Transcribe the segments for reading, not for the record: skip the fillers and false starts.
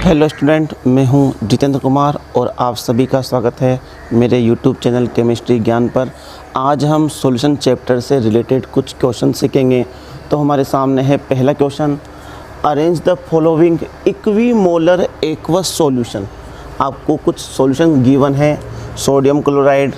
Hello student, मैं हूं जितेंद्र कुमार और आप सभी का स्वागत है मेरे यूट्यूब चैनल केमिस्ट्री ज्ञान पर। आज हम सॉल्यूशन चैप्टर से रिलेटेड कुछ क्वेश्चन सीखेंगे। तो हमारे सामने है पहला question, arrange the following equimolar aqueous solution. आपको कुछ सॉल्यूशन गिवन है, sodium chloride,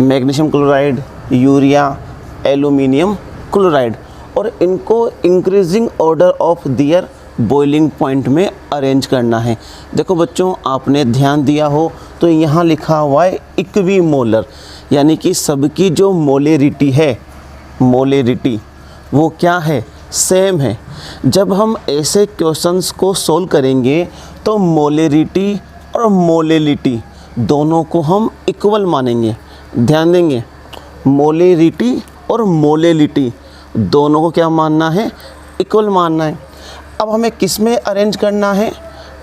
magnesium chloride, urea, aluminium chloride, और इनको increasing order of their boiling point में अरेंज करना है। देखो बच्चों, आपने ध्यान दिया हो तो यहाँ लिखा हुआ है इक्विमोलर, यानी कि सबकी जो मोलेरिटी है, मोलेरिटी वो क्या है, सेम है। जब हम ऐसे क्वेश्चंस को सोल्व करेंगे तो मोलेरिटी और मोलेलिटी दोनों को हम इक्वल मानेंगे। ध्यान देंगे, मोलेरिटी और मोलेलिटी दोनों को क्या मानना है, इक्वल मानना है। अब हमें किस में अरेंज करना है,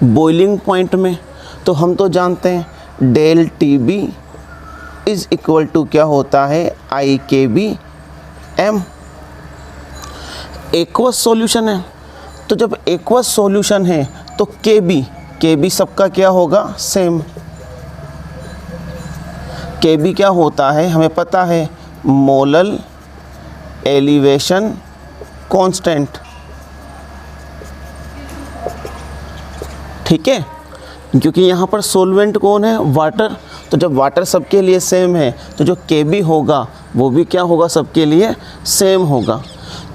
बॉइलिंग पॉइंट में। तो हम तो जानते हैं del T B is equal to क्या होता है, आई के बी एम। एक्वस सॉल्यूशन है, तो जब एक्वस सॉल्यूशन है तो के बी सबका क्या होगा, सेम। के बी क्या होता है हमें पता है, मोलल एलिवेशन कांस्टेंट। ठीक है, क्योंकि यहाँ पर सोलवेंट कौन है, वाटर। तो जब वाटर सबके लिए सेम है तो जो के बी होगा वो भी क्या होगा, सबके लिए सेम होगा।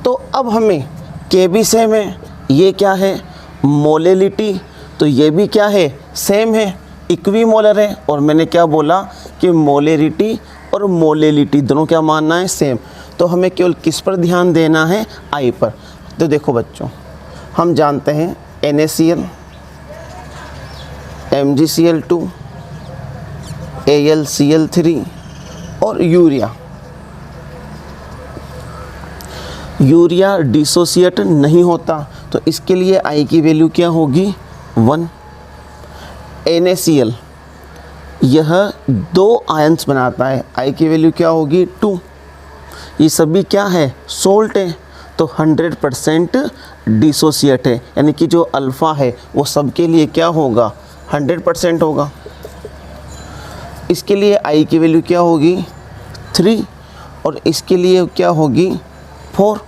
तो अब हमें के बी सेम है, ये क्या है, मोलेलिटी, तो ये भी क्या है, सेम है, इक्विमोलर है। और मैंने क्या बोला कि मोलेरिटी और मोलेलिटी दोनों क्या मानना है, सेम। तो हमें केवल किस पर ध्यान देना है, आई पर। तो देखो बच्चों, हम जानते हैं NaCl, MgCl2, AlCl3 और यूरिया डिसोसिएट नहीं होता, तो इसके लिए आई की वैल्यू क्या होगी, 1। NaCl यह 2 आयंस बनाता है, आई की वैल्यू क्या होगी, 2। ये सभी क्या है, सोल्ट है, तो 100% डिसोसिएट है, यानी कि जो अल्फ़ा है वो सबके लिए क्या होगा, 100% होगा। इसके लिए आई की वैल्यू क्या होगी, 3, और इसके लिए क्या होगी, 4।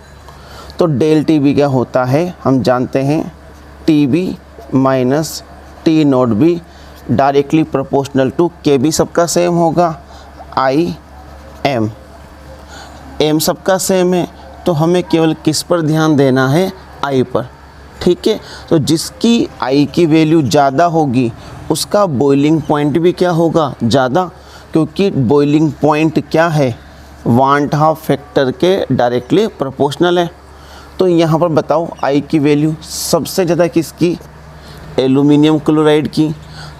तो डेल टी बी क्या होता है, हम जानते हैं T B minus T not B directly proportional to K B सबका सेम होगा, आई एम। एम सबका सेम है, तो हमें केवल किस पर ध्यान देना है, आई पर। ठीक है, तो जिसकी आई की वैल्यू ज़्यादा होगी उसका बॉइलिंग पॉइंट भी क्या होगा, ज़्यादा, क्योंकि बॉइलिंग पॉइंट क्या है, वांट हाफ फैक्टर के डायरेक्टली प्रोपोर्शनल है। तो यहाँ पर बताओ आई की वैल्यू सबसे ज़्यादा किसकी, एल्यूमिनियम क्लोराइड की।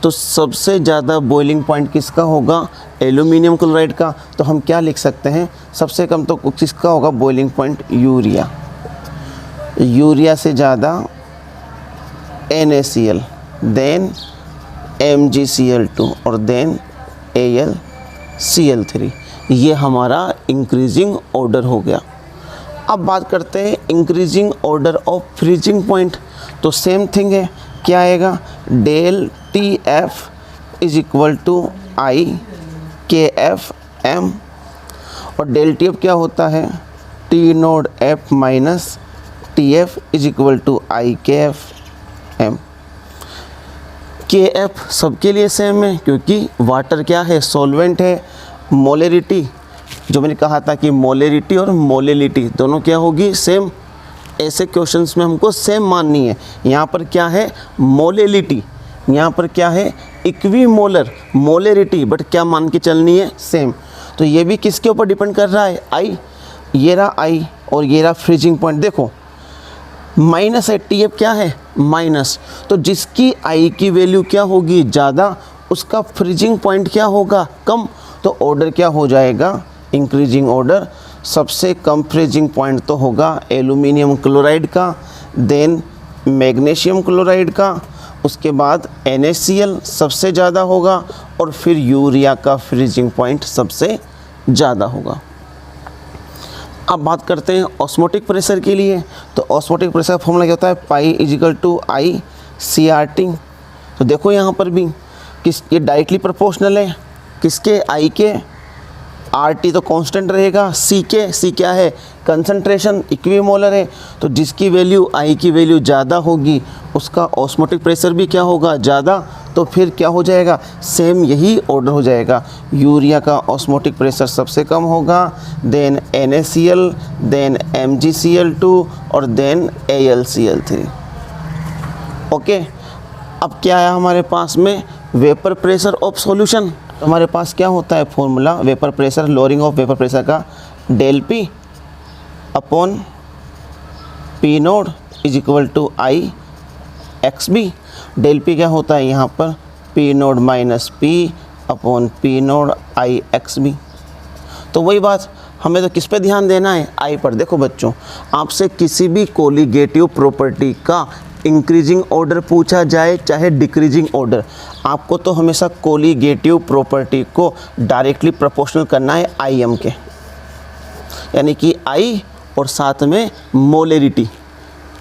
तो सबसे ज़्यादा बॉइलिंग पॉइंट किसका होगा, एल्यूमिनियम क्लोराइड का। तो हम क्या लिख सकते हैं, सबसे कम तो किसका होगा बॉइलिंग पॉइंट, यूरिया। यूरिया से ज़्यादा NaCl, देन MgCl2 और देन AlCl3। ये हमारा इंक्रीजिंग ऑर्डर हो गया। अब बात करते हैं increasing order of freezing point. तो सेम थिंग है, क्या आएगा, del TF is equal to I KF M, और डेल TF क्या होता है, T naught F minus TF is equal to I KF M। KF सबके लिए सेम है, क्योंकि वाटर क्या है, सॉल्वेंट है। मोलेरिटी जो मैंने कहा था कि मोलेरिटी और मोलेलिटी दोनों क्या होगी, सेम। ऐसे क्वेश्चंस में हमको सेम माननी है। यहाँ पर क्या है, मोलेलिटी, यहाँ पर क्या है, इक्विमोलर, मोलेरिटी, बट क्या मान के चलनी है, सेम। तो ये भी किसके ऊपर डिपेंड कर रहा है, आई। ये रहा आई और ये रहा फ्रीजिंग पॉइंट। देखो माइनस है, TF क्या है, माइनस। तो जिसकी आई की वैल्यू क्या होगी, ज़्यादा, उसका फ्रीजिंग पॉइंट क्या होगा, कम। तो ऑर्डर क्या हो जाएगा, इंक्रीजिंग ऑर्डर। सबसे कम फ्रीजिंग पॉइंट तो होगा एल्यूमिनियम क्लोराइड का, देन मैग्नीशियम क्लोराइड का, उसके बाद NaCl सबसे ज़्यादा होगा, और फिर यूरिया का फ्रीजिंग पॉइंट सबसे ज़्यादा होगा। अब बात करते हैं ऑस्मोटिक प्रेशर के लिए। तो ऑस्मोटिक प्रेशर का फॉर्मूला क्या होता है, पाई इजिकल टू आई CRT। तो देखो यहाँ पर भी ये डायरेक्टली प्रोपोर्शनल है किसके, आई के। RT तो कांस्टेंट रहेगा, C क्या है, कंसंट्रेशन, इक्विमोलर है। तो जिसकी वैल्यू I की वैल्यू ज़्यादा होगी उसका ऑस्मोटिक प्रेशर भी क्या होगा, ज़्यादा। तो फिर क्या हो जाएगा, सेम यही ऑर्डर हो जाएगा। यूरिया का ऑस्मोटिक प्रेशर सबसे कम होगा, देन NaCl, देन MgCl2 और देन AlCl3। ओके, अब क्या है हमारे पास में, वेपर प्रेशर ऑफ सॉल्यूशन। तो हमारे पास क्या होता है formula vapour pressure, lowering of vapour pressure का, del P upon P naught is equal to I XB। del P क्या होता है यहाँ पर, P node minus P upon P node I XB। तो वही बात, हमें तो किस पे ध्यान देना है, I पर। देखो बच्चों, आपसे किसी भी कोलिगेटिव प्रॉपर्टी का इंक्रीजिंग ऑर्डर पूछा जाए चाहे डिक्रीजिंग ऑर्डर, आपको तो हमेशा कोलिगेटिव प्रॉपर्टी को डायरेक्टली प्रोपोर्शनल करना है IM के, यानी कि I और साथ में मोलेरिटी।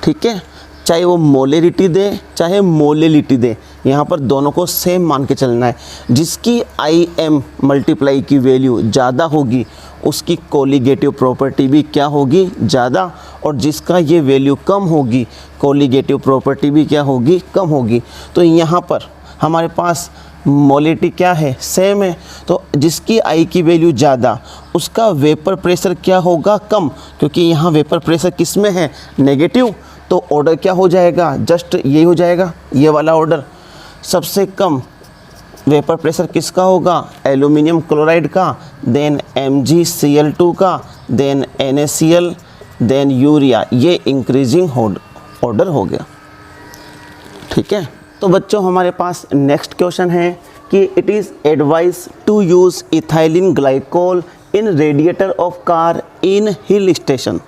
ठीक है, चाहे वो मोलेरिटी दे चाहे मोलेलिटी दे, यहाँ पर दोनों को सेम मान के चलना है। जिसकी IM मल्टीप्लाई की वैल्यू ज़्यादा होगी उसकी कोलिगेटिव प्रॉपर्टी भी क्या होगी, ज़्यादा, और जिसका ये वैल्यू कम होगी कोलिगेटिव प्रॉपर्टी भी क्या होगी, कम होगी। तो यहाँ पर हमारे पास मोलेरिटी क्या है, सेम है। तो जिसकी I की वैल्यू ज़्यादा उसका वेपर प्रेशर क्या होगा, कम, क्योंकि यहाँ वेपर प्रेशर किस में है, नेगेटिव। तो ऑर्डर क्या हो जाएगा, जस्ट यही हो जाएगा, ये वाला ऑर्डर। सबसे कम वेपर प्रेशर किसका होगा, एल्यूमिनियम क्लोराइड का, देन MgCl2 का, देन NaCl, देन यूरिया। ये इंक्रीजिंग ऑर्डर हो गया। ठीक है, तो बच्चों हमारे पास नेक्स्ट क्वेश्चन है कि it is advise to use ethylene glycol in radiator of car in hill station.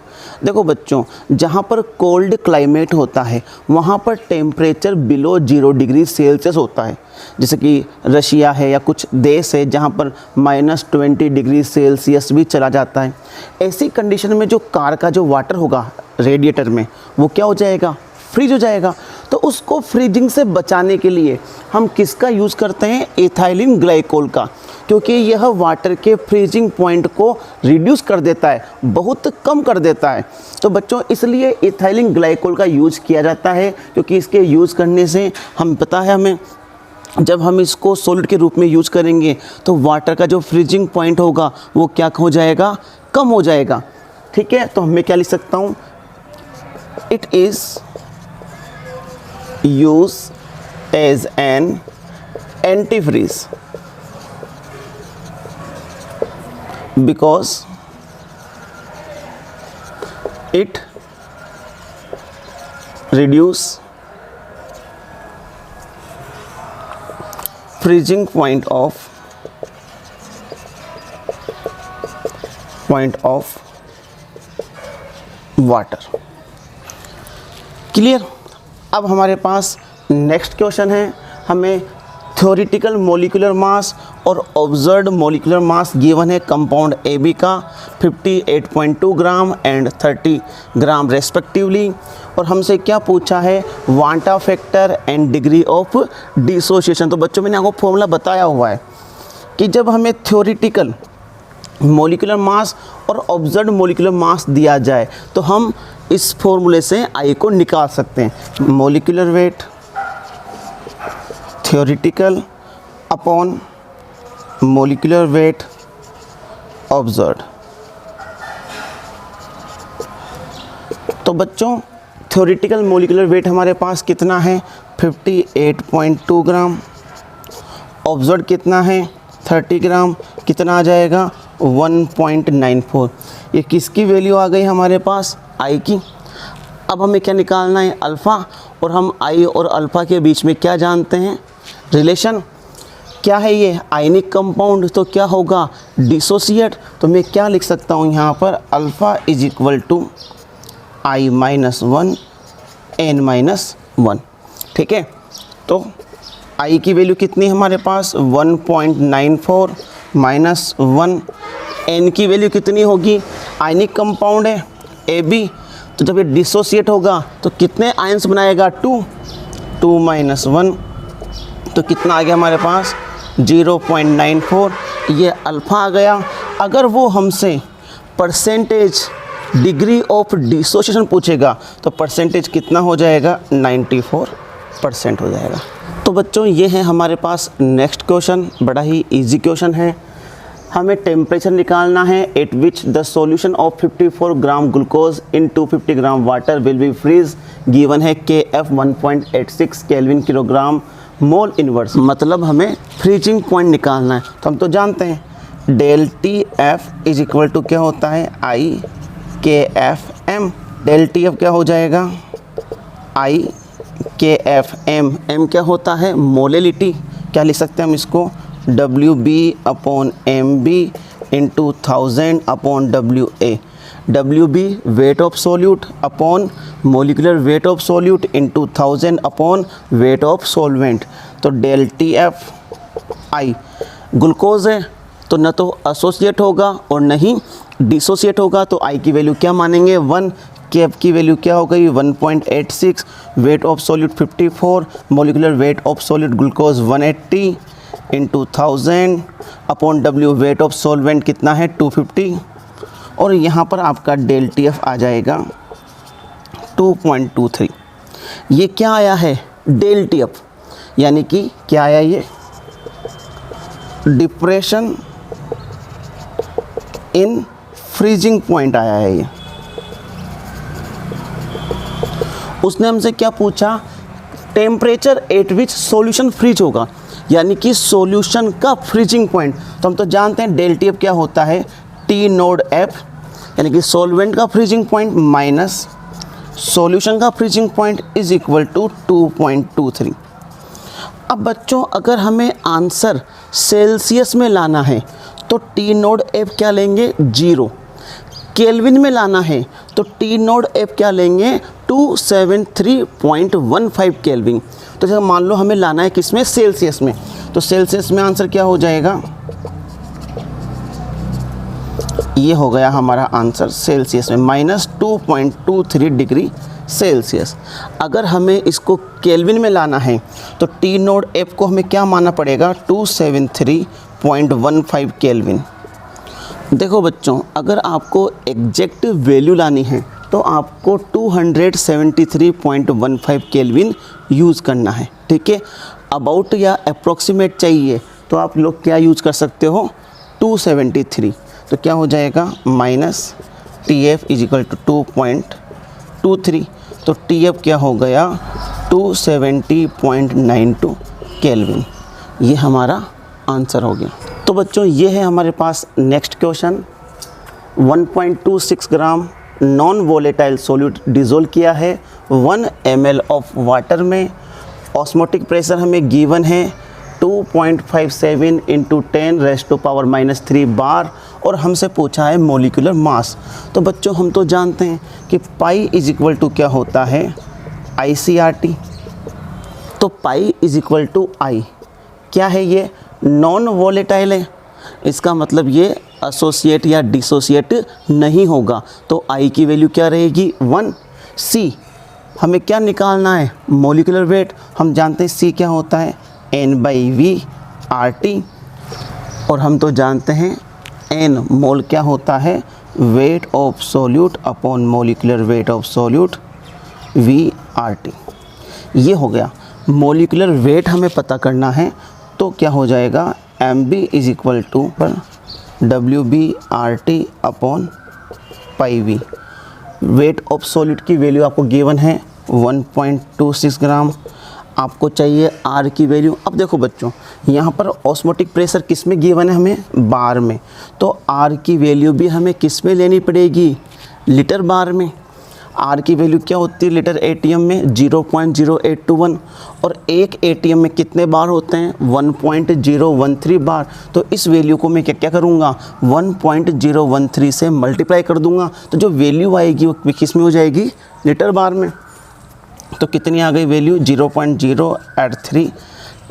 देखो बच्चों, जहाँ पर कोल्ड क्लाइमेट होता है वहाँ पर टेम्परेचर बिलो 0 डिग्री सेल्सियस होता है, जैसे कि रशिया है या कुछ देश है जहाँ पर -20 डिग्री सेल्सियस भी चला जाता है। ऐसी कंडीशन में जो कार का जो वाटर होगा रेडिएटर में वो क्या हो जाएगा, फ्रीज हो जाएगा। तो उसको फ्रीजिंग से बचाने के लिए हम किसका यूज़ करते हैं, इथाइलिन ग्लाइकोल का, क्योंकि यह वाटर के फ्रीजिंग पॉइंट को रिड्यूस कर देता है, बहुत कम कर देता है। तो बच्चों इसलिए इथाइलिन ग्लाइकोल का यूज़ किया जाता है, क्योंकि इसके यूज़ करने से हम पता है हमें, जब हम इसको सॉलिड के रूप में यूज़ करेंगे तो वाटर का जो फ्रीजिंग पॉइंट होगा वो क्या हो जाएगा, कम हो जाएगा। ठीक है, तो मैं क्या लिख सकता हूँ, it is used as an antifreeze because it reduce freezing point of water। Clear. अब हमारे पास नेक्स्ट क्वेश्चन है, हमें थ्योरेटिकल मोलिकुलर मास और ऑब्जर्व्ड मोलिकुलर मास गिवन है कंपाउंड AB का 58.2 ग्राम एंड 30 ग्राम रेस्पेक्टिवली, और हमसे क्या पूछा है, van't Hoff factor and degree of dissociation. तो बच्चों मैंने आपको फॉर्मूला बताया हुआ है कि जब हमें थ्योरेटिकल मोलिकुलर मास और ऑब्जर्व्ड मोलिकुलर मास दिया जाए तो हम इस फॉर्मूले से I को निकाल सकते हैं, molecular weight theoretical upon molecular weight observed. तो बच्चों थ्योरेटिकल मोलिकुलर वेट हमारे पास कितना है, 58.2 ग्राम, ऑब्जर्व्ड कितना है 30 ग्राम, कितना आ जाएगा 1.94। ये किसकी वैल्यू आ गई हमारे पास, I की। अब हमें क्या निकालना है, अल्फ़ा, और हम I और अल्फ़ा के बीच में क्या जानते हैं, रिलेशन। क्या है ये, आयनिक कंपाउंड, तो क्या होगा, डिसोसिएट। तो मैं क्या लिख सकता हूँ यहाँ पर, alpha is equal to I-1 N-1। ठीक है, तो I की वैल्यू कितनी है हमारे पास, 1.94 -1, N की वैल्यू कितनी होगी, आयनिक कंपाउंड है AB, तो जब ये डिसोसिएट होगा तो कितने आयंस बनाएगा, 2 -1 तो कितना आ गया हमारे पास 0.94, ये अल्फ़ा आ गया। अगर वो हमसे परसेंटेज डिग्री ऑफ डिसोसिएशन पूछेगा तो परसेंटेज कितना हो जाएगा, 94% हो जाएगा। तो बच्चों ये है हमारे पास नेक्स्ट क्वेश्चन, बड़ा ही इजी क्वेश्चन है। हमें टेम्परेचर निकालना है at which the solution of 54 gram glucose in 250 gram water will be freeze, given है KF 1.86 kelvin kilogram mole inverse. मतलब हमें फ्रीजिंग पॉइंट निकालना है। तो हम तो जानते हैं del TF is equal to क्या होता है, IKFM। डेल TF क्या हो जाएगा, IKFM। M क्या होता है, मोलेलिटी। क्या लिख सकते हैं हम इसको, WB/MB into 1000/WA। WB weight of solute upon molecular weight of solute into 1000 weight of solvent. तो डेल TF I ग्लूकोज है तो न तो एसोसिएट होगा और न ही डिसोसिएट होगा, तो I की वैल्यू क्या मानेंगे, 1। KF की वैल्यू क्या हो गई, 1.86, weight of solute 54, molecular weight of solute glucose 180 into 1000/W, weight of solvent कितना है 250। और यहाँ पर आपका डेल TF आ जाएगा 2.23। ये क्या आया है, डेल TF, यानी कि क्या आया, ये डिप्रेशन इन फ्रीजिंग पॉइंट आया है। ये उसने हमसे क्या पूछा, temperature at which solution freeze होगा, यानी कि सॉल्यूशन का फ्रीजिंग पॉइंट। तो हम तो जानते हैं डेल TF क्या होता है, T नोड F, यानी कि सॉल्वेंट का फ्रीजिंग पॉइंट माइनस सॉल्यूशन का freezing point is equal to 2.23। अब बच्चों अगर हमें आंसर सेल्सियस में लाना है तो T नोड F क्या लेंगे, 0। केल्विन में लाना है तो T नोड F क्या लेंगे, 273.15 केल्विन। तो जब मान लो हमें लाना है किस में, सेल्सियस में, तो सेल्सियस में आंसर क्या हो जाएगा, ये हो गया हमारा आंसर सेल्सियस में -2.23 डिग्री सेल्सियस। अगर हमें इसको केल्विन में लाना है तो T नोड F को हमें क्या मानना पड़ेगा, 273.15 केल्विन। देखो बच्चों अगर आपको एग्जैक्ट वैल्यू लानी है तो आपको 273.15 केल्विन यूज़ करना है, ठीक है। अबाउट या अप्रॉक्सीमेट चाहिए तो आप लोग क्या यूज़ कर सकते हो, 273। तो क्या हो जाएगा, minus TF is equal to 2.23। तो TF क्या हो गया, 270.92 केल्विन। ये हमारा आंसर हो गया। तो बच्चों ये है हमारे पास नेक्स्ट क्वेश्चन। 1.26 ग्राम नॉन वोलेटाइल सॉल्यूट डिज़ोल्व किया है 1 ml ऑफ वाटर में। ऑस्मोटिक प्रेशर हमें गिवन है 2.57 इंटू 10⁻³ बार और हमसे पूछा है मोलिकुलर मास। तो बच्चों हम तो जानते हैं कि पाई इज इक्वल टू क्या होता है, ICRT। तो pi is equal to I क्या है, ये नॉन वोलेटाइल है, इसका मतलब ये एसोसिएट या डिसोसिएट नहीं होगा। तो I की वैल्यू क्या रहेगी, 1। C हमें क्या निकालना है, मोलिकुलर वेट। हम जानते हैं C क्या होता है, N/V/RT। और हम तो जानते हैं N मोल क्या होता है, weight of solute upon molecular weight of solute VRT। ये हो गया। मोलिकुलर वेट हमें पता करना है तो क्या हो जाएगा, MB is equal to WB/RT upon πV। Weight of solute की वैल्यू आपको गिवन है 1.26 ग्राम। आपको चाहिए R की वैल्यू। अब देखो बच्चों यहाँ पर ऑस्मोटिक प्रेशर किस में गिवन है, हमें बार में। तो R की वैल्यू भी हमें किस में लेनी पड़ेगी, लीटर बार में। R की वैल्यू क्या होती है लीटर ATM में, 0.0821। और एक ATM में कितने बार होते हैं, 1.013 बार। तो इस वैल्यू को मैं क्या करूँगा, 1.013 से मल्टीप्लाई कर दूँगा। तो जो वैल्यू आएगी वो किस में हो जाएगी, लीटर बार में। तो कितनी आ गई वैल्यू, 0.083।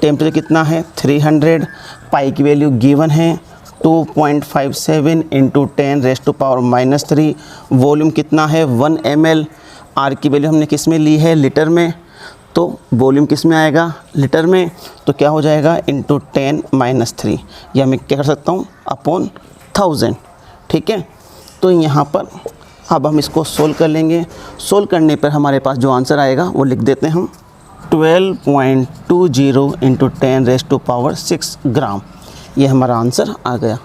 टेम्परेचर कितना है, 300। पाई की वैल्यू गिवन है 2.57 इंटू 10⁻³ वॉल्यूम कितना है 1 ml। आर की वैल्यू हमने किस में ली है, लीटर में। तो वॉल्यूम किस में आएगा, लीटर में, तो क्या हो जाएगा इंटू 10-3, या मैं क्या कर सकता हूँ अपॉन 1000। ठीक है, तो यहाँ पर अब हम इसको सोल्व कर लेंगे। सोल्व करने पर हमारे पास जो आंसर आएगा वो लिख देते हैं हम 12.20 × 10⁻⁶ ग्राम। ये हमारा आंसर आ गया।